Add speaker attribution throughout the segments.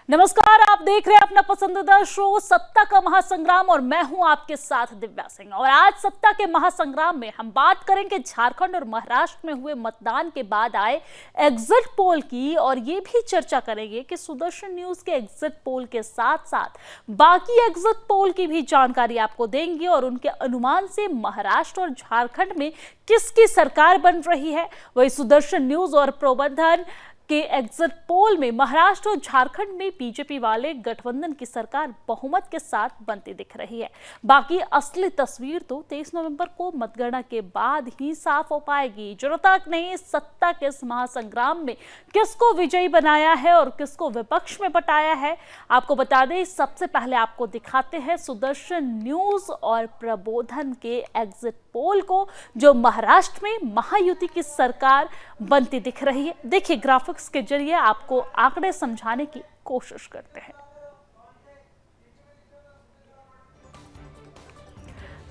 Speaker 1: नमस्कार, आप देख रहे हैं अपना पसंदीदा शो सत्ता का महासंग्राम और मैं हूं आपके साथ दिव्या सिंह। और आज सत्ता के महासंग्राम में हम बात करेंगे झारखंड और महाराष्ट्र में हुए मतदान के बाद आए एग्जिट पोल की, और ये भी चर्चा करेंगे कि सुदर्शन न्यूज के एग्जिट पोल के साथ साथ बाकी एग्जिट पोल की भी जानकारी आपको देंगे और उनके अनुमान से महाराष्ट्र और झारखंड में किसकी सरकार बन रही है। वही सुदर्शन न्यूज और प्रबंधन के एग्जिट पोल में महाराष्ट्र और झारखंड में बीजेपी वाले गठबंधन की सरकार बहुमत के साथ बनती दिख रही है। बाकी असली तस्वीर तो 23 नवंबर को मतगणना के बाद ही साफ हो पाएगी। जनता ने सत्ता के इस महासंग्राम में किसको विजयी बनाया है और किसको विपक्ष में बटाया है, आपको बता दें। सबसे पहले आपको दिखाते हैं सुदर्शन न्यूज और प्रबोधन के एग्जिट पोल को, जो महाराष्ट्र में महायुति की सरकार बनती दिख रही है। देखिए, ग्राफिक्स के जरिए आपको आंकड़े समझाने की कोशिश करते हैं।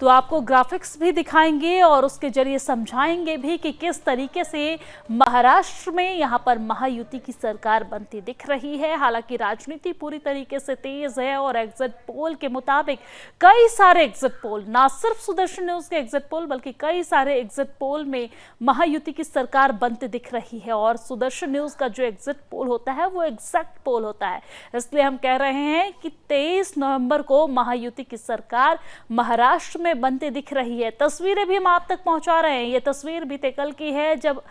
Speaker 1: तो आपको ग्राफिक्स भी दिखाएंगे और उसके जरिए समझाएंगे भी कि किस तरीके से महाराष्ट्र में यहां पर महायुति की सरकार बनती दिख रही है। हालांकि राजनीति पूरी तरीके से तेज है और एग्जिट पोल के मुताबिक कई सारे एग्जिट पोल, ना सिर्फ सुदर्शन न्यूज के एग्जिट पोल बल्कि कई सारे एग्जिट पोल में महायुति की सरकार बनती दिख रही है। और सुदर्शन न्यूज का जो एग्जिट पोल होता है वो एग्जैक्ट पोल होता है, इसलिए हम कह रहे हैं कि 23 नवंबर को महायुति की सरकार महाराष्ट्र में बनते दिख रही है। तस्वीरें भी हम आप तक पहुंचा रहे हैं। ये तस्वीर बीते कल की है, जब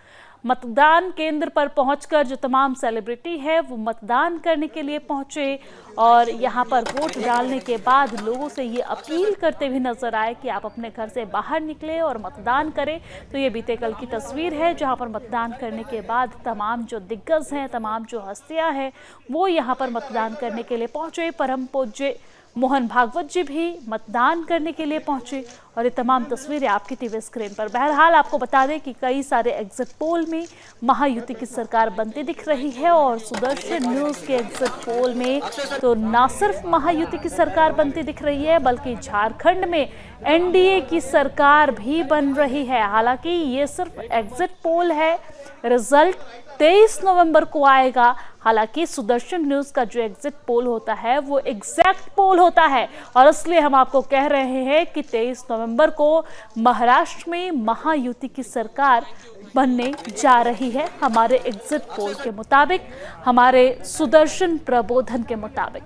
Speaker 1: मतदान केंद्र पर पहुंचकर जो तमाम सेलिब्रिटी है वो मतदान करने के लिए पहुंचे और यहां पर वोट डालने के बाद लोगों से ये अपील करते भी नजर आए कि आप अपने घर से बाहर निकले और मतदान करें। तो ये बीते कल की तस्वीर है, जहां पर मतदान करने के बाद तमाम जो दिग्गज हैं, तमाम जो हस्तियां हैं, वो यहाँ पर मतदान करने के लिए पहुंचे। परम पूज्य मोहन भागवत जी भी मतदान करने के लिए पहुंचे और ये तमाम तस्वीरें आपकी टीवी स्क्रीन पर। बहरहाल आपको बता दें कि कई सारे एग्जिट पोल में महायुति की सरकार बनती दिख रही है और सुदर्शन न्यूज के एग्जिट पोल में तो ना सिर्फ महायुति की सरकार बनती दिख रही है बल्कि झारखंड में एनडीए की सरकार भी बन रही है। हालांकि ये सिर्फ एग्जिट पोल है, रिजल्ट 23 नवंबर को आएगा। हालांकि सुदर्शन न्यूज का जो एग्जिट पोल होता है वो एग्जैक्ट पोल होता है और इसलिए हम आपको कह रहे हैं कि 23 नवंबर को महाराष्ट्र में महायुति की सरकार बनने जा रही है, हमारे एग्जिट पोल के मुताबिक, हमारे सुदर्शन प्रबोधन के मुताबिक।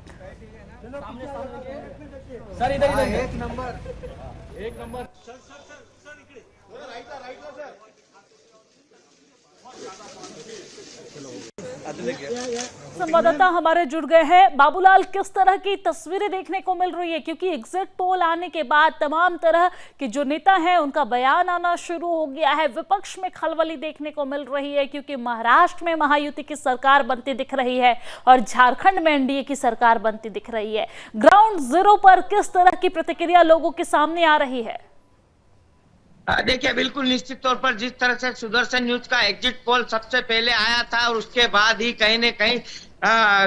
Speaker 2: सर इधर एक नंबर
Speaker 1: संवाददाता हमारे जुड़ गए हैं। बाबूलाल, किस तरह की तस्वीरें देखने को मिल रही है, क्योंकि एग्जिट पोल आने के बाद तमाम तरह के जो नेता हैं उनका बयान आना शुरू हो गया है। विपक्ष में खलबली देखने को मिल रही है क्योंकि महाराष्ट्र में महायुति की सरकार बनती दिख रही है और झारखंड में एनडीए की सरकार बनती दिख रही है। ग्राउंड जीरो पर किस तरह की प्रतिक्रिया लोगों के सामने आ रही है?
Speaker 3: देखिए, बिल्कुल निश्चित तौर पर जिस तरह से सुदर्शन न्यूज का एग्जिट पोल सबसे पहले आया था और उसके बाद ही कहीं न कहीं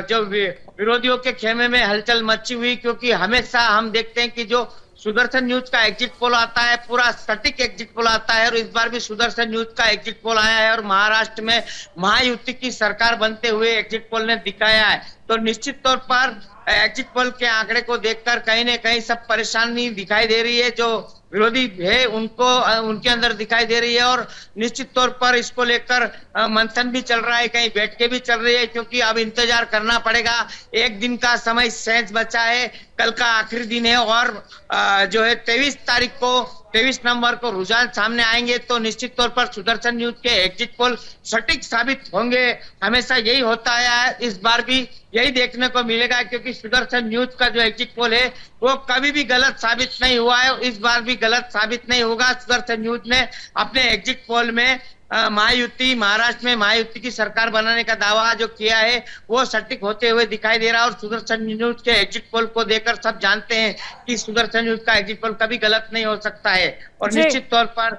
Speaker 3: जो विरोधियों के खेमे में हलचल मची हुई, क्योंकि हमेशा हम देखते हैं कि जो सुदर्शन न्यूज का एग्जिट पोल आता है पूरा सटीक एग्जिट पोल आता है और इस बार भी सुदर्शन न्यूज का एग्जिट पोल आया है और महाराष्ट्र में महायुति की सरकार बनते हुए एग्जिट पोल ने दिखाया है। तो निश्चित तौर पर एग्जिट पोल के आंकड़े को देखकर कहीं न कहीं सब परेशानी दिखाई दे रही है, जो विरोधी है उनको उनके अंदर दिखाई दे रही है और निश्चित तौर पर इसको लेकर मंथन भी चल रहा है, कहीं बैठकें भी चल रही है, क्योंकि अब इंतजार करना पड़ेगा। एक दिन का समय शेष बचा है, कल का आखिरी दिन है और जो है 23 नवंबर को रुझान सामने आएंगे तो निश्चित तौर पर सुदर्शन न्यूज के एग्जिट पोल सटीक साबित होंगे। हमेशा यही होता है, इस बार भी यही देखने को मिलेगा, क्योंकि सुदर्शन न्यूज का जो एग्जिट पोल है वो कभी भी गलत साबित नहीं हुआ है, इस बार भी गलत साबित नहीं होगा। सुदर्शन न्यूज ने अपने एग्जिट पोल में महाराष्ट्र में महायुति की सरकार बनाने का दावा जो किया है वो सटीक होते हुए दिखाई दे रहा है और सुदर्शन न्यूज के एग्जिट पोल को देखकर सब जानते हैं कि सुदर्शन न्यूज का एग्जिट पोल कभी गलत नहीं हो सकता है। और निश्चित तौर पर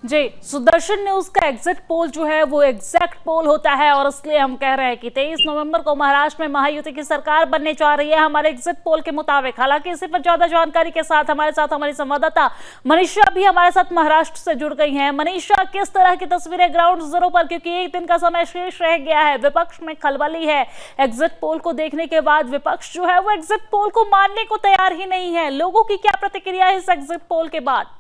Speaker 1: जी, सुदर्शन न्यूज का एग्जिट पोल जो है वो एग्जैक्ट पोल होता है और इसलिए हम कह रहे हैं कि 23 नवंबर को महाराष्ट्र में महायुति की सरकार बनने जा रही है हमारे एग्जिट पोल के मुताबिक। हालांकि इसी पर ज्यादा जानकारी के साथ हमारी संवाददाता मनीषा भी हमारे साथ महाराष्ट्र से जुड़ गई हैं। मनीषा, किस तरह की तस्वीरें ग्राउंड जीरो पर, क्योंकि एक दिन का समय शेष रह गया है, विपक्ष में खलबली है। एग्जिट पोल को देखने के बाद विपक्ष जो है वो एग्जिट पोल को मानने को तैयार ही नहीं है। लोगों की क्या प्रतिक्रिया है इस एग्जिट पोल के बाद?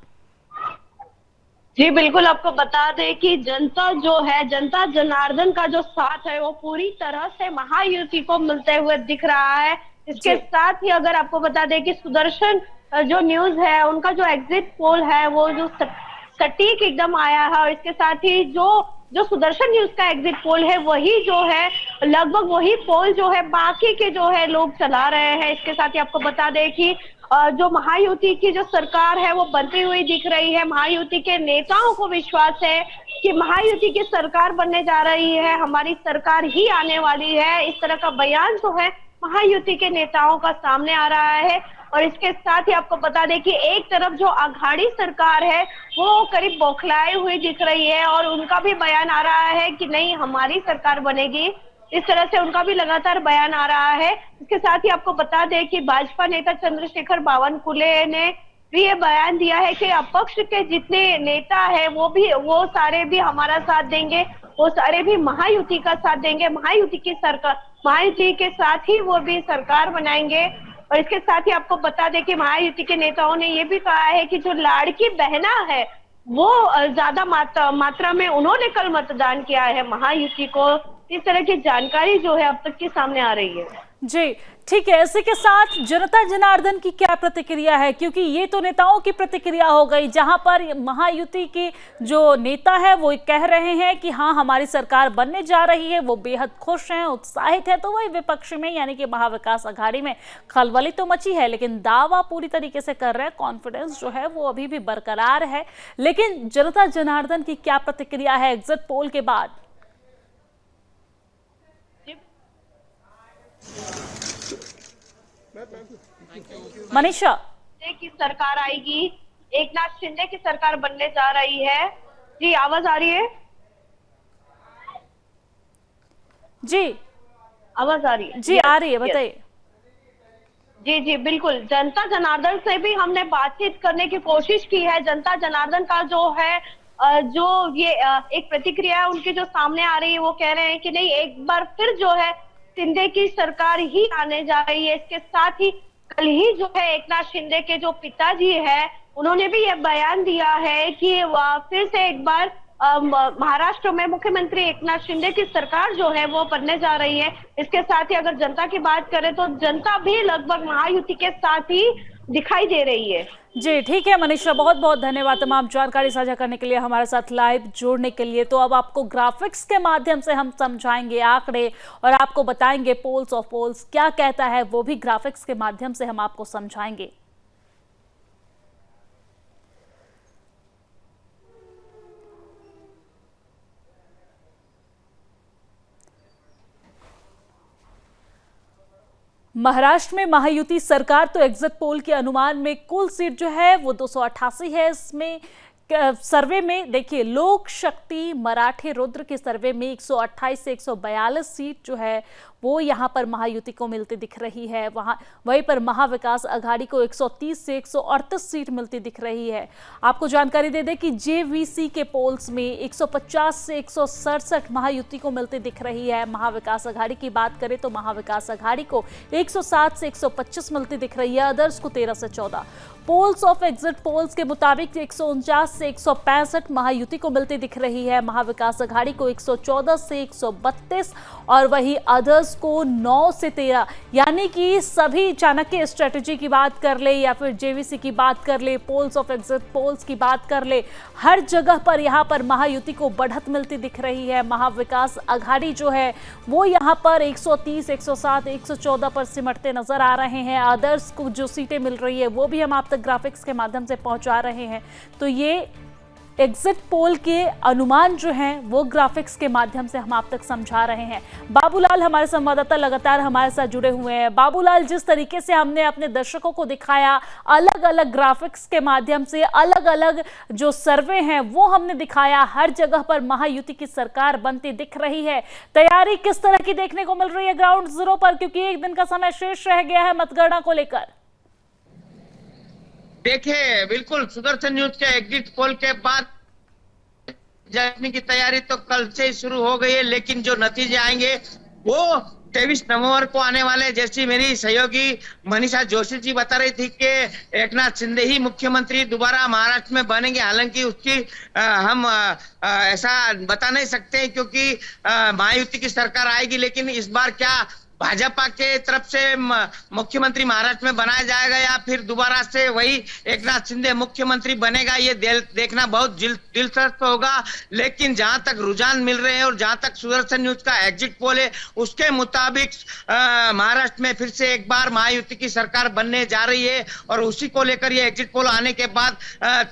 Speaker 4: जी बिल्कुल, आपको बता दें कि जनता जो है, जनता जनार्दन का जो साथ है वो पूरी तरह से महायुति को मिलते हुए दिख रहा है। इसके साथ ही अगर आपको बता दें कि सुदर्शन जो न्यूज है उनका जो एग्जिट पोल है वो जो सटीक एकदम आया है, और इसके साथ ही जो सुदर्शन न्यूज का एग्जिट पोल है वही जो है लगभग वही पोल जो है बाकी के जो है लोग चला रहे हैं। इसके साथ ही आपको बता दें कि जो महायुति की जो सरकार है वो बनती हुई दिख रही है। महायुति के नेताओं को विश्वास है कि महायुति की सरकार बनने जा रही है, हमारी सरकार ही आने वाली है। इस तरह का बयान जो है महायुति के नेताओं का सामने आ रहा है। और इसके साथ ही आपको बता दें कि एक तरफ जो अघाड़ी सरकार है वो करीब बौखलाए हुई दिख रही है और उनका भी बयान आ रहा है कि नहीं, हमारी सरकार बनेगी। इस तरह से उनका भी लगातार बयान आ रहा है। इसके साथ ही आपको बता दें कि भाजपा नेता चंद्रशेखर बावनकुले ने भी ये बयान दिया है कि अपक्ष के जितने नेता है वो सारे भी हमारा साथ देंगे, वो सारे भी महायुति का साथ देंगे, महायुति के साथ ही वो भी सरकार बनाएंगे। और इसके साथ ही आपको बता दें कि महायुति के नेताओं ने ये भी कहा है कि जो लाड़की बहना है वो ज्यादा मात्रा में उन्होंने कल मतदान किया है महायुति को। इस तरह की जानकारी जो है अब तक की सामने आ रही है।
Speaker 1: जी ठीक है, इसी के साथ जनता जनार्दन की क्या प्रतिक्रिया है, क्योंकि ये तो नेताओं की प्रतिक्रिया हो गई, जहां पर महायुति के जो नेता है वो कह रहे हैं कि हाँ हमारी सरकार बनने जा रही है, वो बेहद खुश हैं, उत्साहित है। तो वही विपक्ष में यानी कि महाविकास अघाड़ी में खलबली तो मची है, लेकिन दावा पूरी तरीके से कर रहे हैं, कॉन्फिडेंस जो है वो अभी भी बरकरार है। लेकिन जनता जनार्दन की क्या प्रतिक्रिया है एग्जिट पोल के बाद? मनीषा,
Speaker 4: की सरकार आएगी, एकनाथ शिंदे की सरकार बनने जा रही है। जी आवाज आ रही है?
Speaker 1: जी
Speaker 4: आवाज आ रही है?
Speaker 1: जी आ रही है, बताइए।
Speaker 4: जी बिल्कुल, जनता जनार्दन से भी हमने बातचीत करने की कोशिश की है। जनता जनार्दन का जो है जो ये एक प्रतिक्रिया उनकी जो सामने आ रही है, वो कह रहे हैं कि नहीं, एक बार फिर जो है शिंदे की सरकार ही आने जा रही है। इसके साथ ही कल ही जो है एकनाथ शिंदे के जो पिताजी है उन्होंने भी ये बयान दिया है कि फिर से एक बार महाराष्ट्र में मुख्यमंत्री एकनाथ शिंदे की सरकार जो है वो बनने जा रही है। इसके साथ ही अगर जनता की बात करें तो जनता भी लगभग महायुति के साथ ही दिखाई दे रही है।
Speaker 1: जी ठीक है मनीषा, बहुत बहुत धन्यवाद तमाम जानकारी साझा करने के लिए, हमारे साथ लाइव जोड़ने के लिए। तो अब आपको ग्राफिक्स के माध्यम से हम समझाएंगे आंकड़े और आपको बताएंगे पोल्स ऑफ पोल्स क्या कहता है, वो भी ग्राफिक्स के माध्यम से हम आपको समझाएंगे। महाराष्ट्र में महायुति सरकार, तो एग्जिट पोल के अनुमान में कुल सीट जो है वो 288 है। इसमें सर्वे में देखिए, लोक शक्ति मराठे रुद्र के सर्वे में 128 से 142 सीट जो है वो यहाँ पर महायुति को मिलती दिख रही है। वहीं पर महाविकास अघाड़ी को 130 से 138 सीट मिलती दिख रही है। आपको जानकारी दे दें कि जेवीसी के पोल्स में 150 से 167 महायुति को मिलती दिख रही है। महाविकास अघाड़ी की बात करें तो महाविकास अघाड़ी को 107 से 125 मिलती दिख रही है, अदर्स को 13 से 14। पोल्स ऑफ एग्जिट पोल्स के मुताबिक 149 से 165 महायुति को मिलती दिख रही है, महाविकास अघाड़ी को 114 से 132 और वही अदर्स को 9 से 13। यानी कि सभी चाणक्य स्ट्रेटेजी की बात कर ले या फिर जेवीसी की बात कर ले, पोल्स ऑफ एग्जिट पोल्स की बात कर ले, हर जगह पर यहाँ पर महायुति को बढ़त मिलती दिख रही है। महाविकास अघाड़ी जो है वो यहाँ पर 130, 107, 114 पर सिमटते नजर आ रहे हैं। अदर्स को जो सीटें मिल रही है वो भी हम आप तक ग्राफिक्स के माध्यम से पहुंचा रहे हैं। तो ये एग्जिट पोल के अनुमान जो हैं वो ग्राफिक्स के माध्यम से हम आप तक समझा रहे हैं। बाबूलाल हमारे संवाददाता लगातार हमारे साथ जुड़े हुए हैं। बाबूलाल, जिस तरीके से हमने अपने दर्शकों को दिखाया अलग अलग ग्राफिक्स के माध्यम से, अलग अलग जो सर्वे हैं वो हमने दिखाया, हर जगह पर महायुति की सरकार बनती दिख रही है। तैयारी किस तरह की देखने को मिल रही है ग्राउंड जीरो पर, क्योंकि एक दिन का समय शेष रह गया है मतगणना को लेकर?
Speaker 3: देखिए, बिल्कुल सुदर्शन न्यूज के एग्जिट पोल के बाद जश्न की तैयारी तो कल से ही शुरू हो गई है, लेकिन जो नतीजे आएंगे वो 23 नवंबर को आने वाले। जैसी मेरी सहयोगी मनीषा जोशी जी बता रही थी कि एकनाथ शिंदे ही मुख्यमंत्री दोबारा महाराष्ट्र में बनेंगे। हालांकि उसकी हम ऐसा बता नहीं सकते क्योंकि महायुति की सरकार आएगी, लेकिन इस बार क्या भाजपा के तरफ से मुख्यमंत्री महाराष्ट्र में बनाया जाएगा या फिर दोबारा से वही एकनाथ शिंदे मुख्यमंत्री बनेगा, ये देखना बहुत दिलचस्प होगा। लेकिन जहां तक रुझान मिल रहे हैं और जहां तक सुदर्शन न्यूज का एग्जिट पोल है उसके मुताबिक महाराष्ट्र में फिर से एक बार महायुति की सरकार बनने जा रही है। और उसी को लेकर ये एग्जिट पोल आने के बाद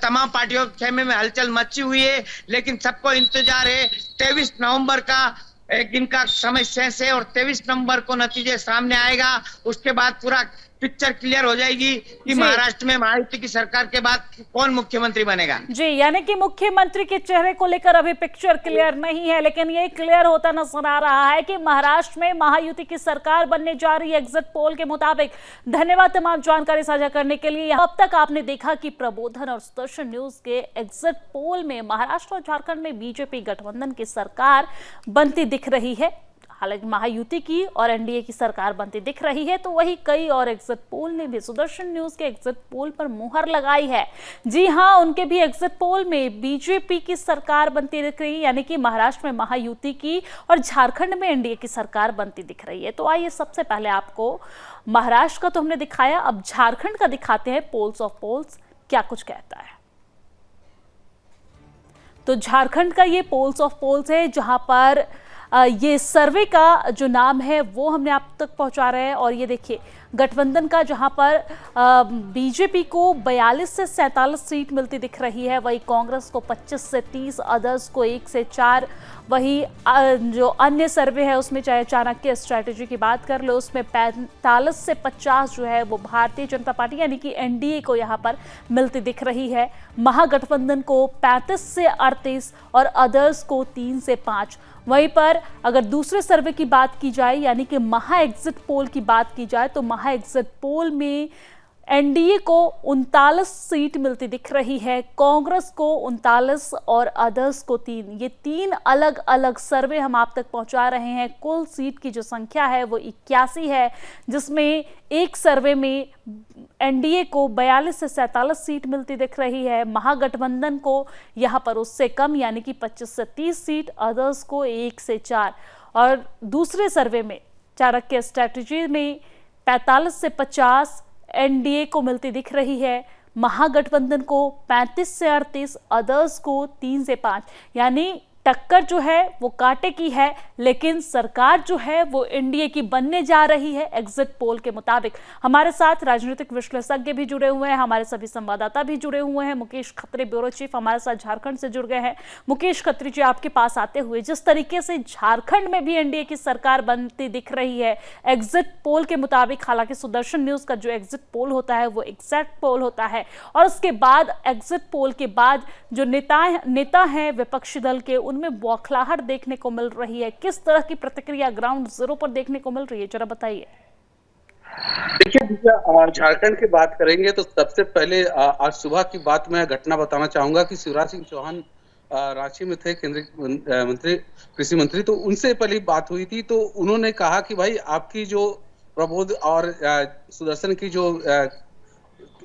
Speaker 3: तमाम पार्टियों के खेमे में हलचल मची हुई है। लेकिन सबको इंतजार है 23 नवंबर का, एक दिन का समय शेष है और 23 नवंबर को नतीजे सामने आएगा। उसके बाद पूरा पिक्चर क्लियर हो जाएगी कि महाराष्ट्र में महायुति की सरकार के बाद कौन मुख्यमंत्री बनेगा। जी,
Speaker 1: यानी कि मुख्यमंत्री के चेहरे को लेकर अभी पिक्चर क्लियर नहीं है, लेकिन ये क्लियर होता नजर आ रहा है कि महाराष्ट्र में महायुति की सरकार बनने जा रही है एग्जिट पोल के मुताबिक। धन्यवाद तमाम जानकारी साझा करने के लिए। अब तक आपने देखा कि प्रबोधन और सुदर्शन न्यूज के एग्जिट पोल में महाराष्ट्र और झारखंड में बीजेपी गठबंधन की सरकार बनती दिख रही है। हालांकि महायुति की और एनडीए की सरकार बनती दिख रही है, तो वही कई और एग्जिट पोल ने भी सुदर्शन न्यूज के एग्जिट पोल पर मुहर लगाई है। जी हां, उनके भी एग्जिट पोल में बीजेपी की सरकार बनती दिख रही है, यानी कि महाराष्ट्र में महायुति की और झारखंड में एनडीए की सरकार बनती दिख रही है। तो आइए सबसे पहले आपको महाराष्ट्र का तो हमने दिखाया, अब झारखंड का दिखाते हैं। पोल्स ऑफ पोल्स क्या कुछ कहता है। तो झारखंड का ये पोल्स ऑफ पोल्स है, जहां पर ये सर्वे का जो नाम है वो हमने आप तक पहुंचा रहे हैं। और ये देखिए गठबंधन का, जहां पर बीजेपी को 42 से 47 सीट मिलती दिख रही है, वही कांग्रेस को 25 से 30, अदर्स को 1 से 4। वही जो अन्य सर्वे है उसमें चाहे चाणक्य स्ट्रैटेजी की बात कर लो, उसमें 45 से 50 जो है वो भारतीय जनता पार्टी यानी कि एनडीए को यहाँ पर मिलती दिख रही है। महागठबंधन को 35 से 38 और अदर्स को 3 से 5। वहीं पर अगर दूसरे सर्वे की बात की जाए यानी कि महा एग्जिट पोल की बात की जाए, तो महा एग्जिट पोल में एनडीए को 39 सीट मिलती दिख रही है, कांग्रेस को 39 और अदर्स को 3। ये 3 अलग अलग सर्वे हम आप तक पहुंचा रहे हैं। कुल सीट की जो संख्या है वो 81 है, जिसमें एक सर्वे में एनडीए को 42 से 47 सीट मिलती दिख रही है, महागठबंधन को यहाँ पर उससे कम यानी कि 25 से 30 सीट, अदर्स को 1 से 4। और दूसरे सर्वे में चाणक्य स्ट्रैटेजी में 45 से 50 एनडीए को मिलती दिख रही है, महागठबंधन को 35 से 38, अदर्स को 3 से 5। यानी टक्कर जो है वो कांटे की है, लेकिन सरकार जो है वो एनडीए की बनने जा रही है एग्जिट पोल के मुताबिक। हमारे साथ राजनीतिक विश्लेषज्ञ भी जुड़े हुए हैं, हमारे सभी संवाददाता भी जुड़े हुए हैं। मुकेश खत्री ब्यूरो चीफ हमारे साथ झारखंड से जुड़ गए हैं। मुकेश खत्री जी, आपके पास आते हुए, जिस तरीके से झारखंड में भी एनडीए की सरकार बनती दिख रही है एग्जिट पोल के मुताबिक, हालांकि सुदर्शन न्यूज का जो एग्जिट पोल होता है वो एग्जैक्ट पोल होता है, और उसके बाद एग्जिट पोल के बाद जो नेता हैं विपक्षी दल के, उनमें बौखलाहट देखने को मिल रही है। किस तरह की प्रतिक्रिया ग्राउंड जीरो पर देखने को मिल रही है, जरा बताइए।
Speaker 5: देखिए, झारखंड की बात करेंगे तो सबसे पहले आज सुबह की बात मैं घटना बताना चाहूंगा कि शिवराज सिंह चौहान रांची में थे, केंद्रीय मंत्री, कृषि मंत्री। तो उनसे पहले बात हुई थी, तो उन्होंने कहा कि भाई आपकी जो प्रबोध और सुदर्शन की जो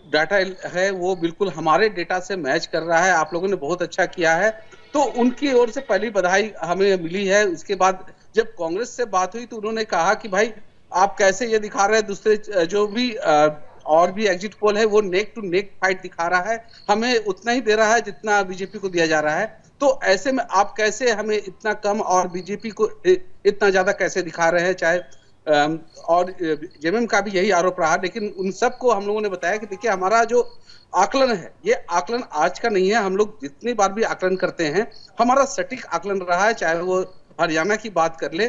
Speaker 5: डाटा है वो बिल्कुल हमारे डेटा से मैच कर रहा है, आप लोगों ने बहुत अच्छा किया है। तो उनकी ओर से पहली बधाई हमें मिली है। उसके बाद जब कांग्रेस से बात हुई तो उन्होंने कहा कि भाई आप कैसे ये दिखा रहे हैं, दूसरे जो भी और भी एग्जिट पोल है वो नेक टू नेक फाइट दिखा रहा है, हमें उतना ही दे रहा है जितना बीजेपी को दिया जा रहा है। तो ऐसे में आप कैसे हमें इतना कम और बीजेपी को इतना ज्यादा कैसे दिखा रहे हैं, चाहे और जेएमएम का भी यही आरोप रहा। लेकिन उन सबको हम लोगों ने बताया कि देखिए हमारा जो आकलन है, ये आकलन आज का नहीं है। हम लोग जितनी बार भी आकलन करते हैं, हमारा सटीक आकलन रहा है। चाहे वो हरियाणा की बात कर ले,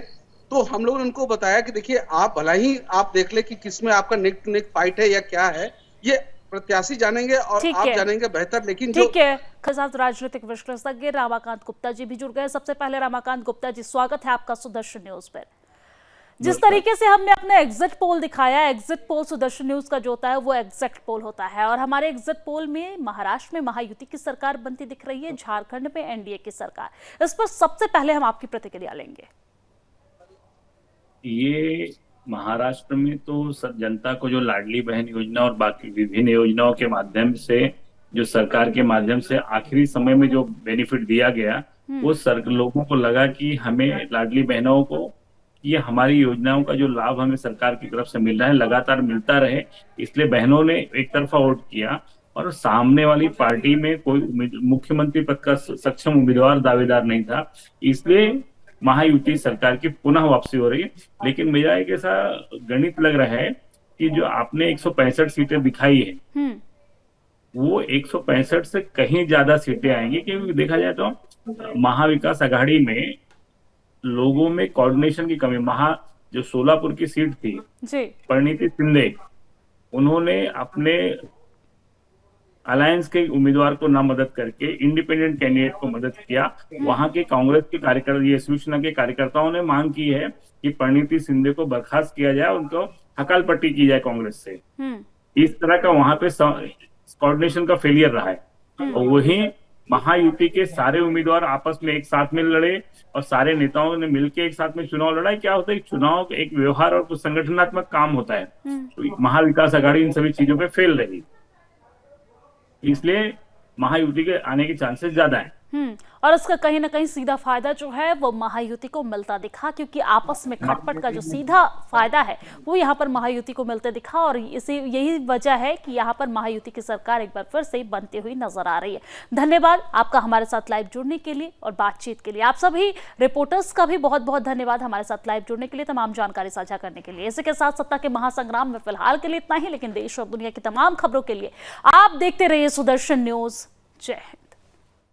Speaker 5: तो हम लोगों ने उनको बताया कि देखिए आप भला ही आप देख ले कि किसमें आपका नेक टू नेक फाइट है या क्या है, ये प्रत्याशी जानेंगे और आप जानेंगे बेहतर। लेकिन
Speaker 1: ठीक है, साथ राजनीतिक विश्लेषज्ञ रमाकांत गुप्ता जी भी जुड़ गए। सबसे पहले रमाकांत गुप्ता जी, स्वागत है आपका सुदर्शन न्यूज पर। जिस तरीके से हमने अपना एग्जिट पोल दिखाया, एग्जिट पोल सुदर्शन न्यूज का जो होता है वो एग्जैक्ट पोल होता है, और हमारे एग्जिट पोल में महाराष्ट्र में महायुति की सरकार बनती दिख रही है, झारखंड में एनडीए की सरकार। इस पर सबसे पहले हम आपकी प्रतिक्रिया लेंगे।
Speaker 6: ये महाराष्ट्र में तो जनता को जो लाडली बहन योजना और बाकी विभिन्न योजनाओं के माध्यम से, जो सरकार के माध्यम से आखिरी समय में जो बेनिफिट दिया गया, वो लोगों को लगा कि हमें लाडली बहनों को ये हमारी योजनाओं का जो लाभ हमें सरकार की तरफ से मिल रहा है लगातार मिलता रहे, इसलिए बहनों ने एक तरफा वोट किया। और सामने वाली पार्टी में कोई मुख्यमंत्री पद का सक्षम उम्मीदवार दावेदार नहीं था, इसलिए महायुति सरकार की पुनः वापसी हो रही है। लेकिन मेरा एक ऐसा गणित लग रहा है कि जो आपने 165 सीटें दिखाई है, वो 165 से कहीं ज्यादा सीटें आएंगी, क्योंकि देखा जाए तो महाविकास आघाड़ी में लोगों में कोऑर्डिनेशन की कमी। जो सोलापुर की सीट थी, परिणीति शिंदे, उन्होंने अपने अलायंस के उम्मीदवार को ना मदद करके इंडिपेंडेंट कैंडिडेट को मदद किया। वहां के कांग्रेस के कार्यकर्ता, ये शिवसेना के कार्यकर्ताओं ने मांग की है कि परिणीति शिंदे को बर्खास्त किया जाए, उनको हकाल पट्टी की जाए कांग्रेस से। इस तरह का वहां पे कोऑर्डिनेशन का फेलियर रहा है। और वही महायुति के सारे उम्मीदवार आपस में एक साथ में लड़े और सारे नेताओं ने मिलकर एक साथ में चुनाव लड़ा। क्या होता है, चुनाव एक व्यवहार और संगठनात्मक काम होता है, तो महाविकास आघाड़ी इन सभी चीजों पे फेल रही, इसलिए महायुति के आने के चांसेस ज्यादा हैं।
Speaker 1: और इसका कहीं ना कहीं सीधा फायदा जो है वो महायुति को मिलता दिखा, क्योंकि आपस में खटपट का जो सीधा फायदा है वो यहाँ पर महायुति को मिलते दिखा। और इसी यही वजह है कि यहाँ पर महायुति की सरकार एक बार फिर से बनती हुई नजर आ रही है। धन्यवाद आपका हमारे साथ लाइव जुड़ने के लिए और बातचीत के लिए। आप सभी रिपोर्टर्स का भी बहुत बहुत धन्यवाद हमारे साथ लाइव जुड़ने के लिए, तमाम जानकारी साझा करने के लिए। इसी के साथ सत्ता के महासंग्राम में फिलहाल के लिए इतना ही, लेकिन देश और दुनिया की तमाम खबरों के लिए आप देखते रहिए सुदर्शन न्यूज। जय हिंद।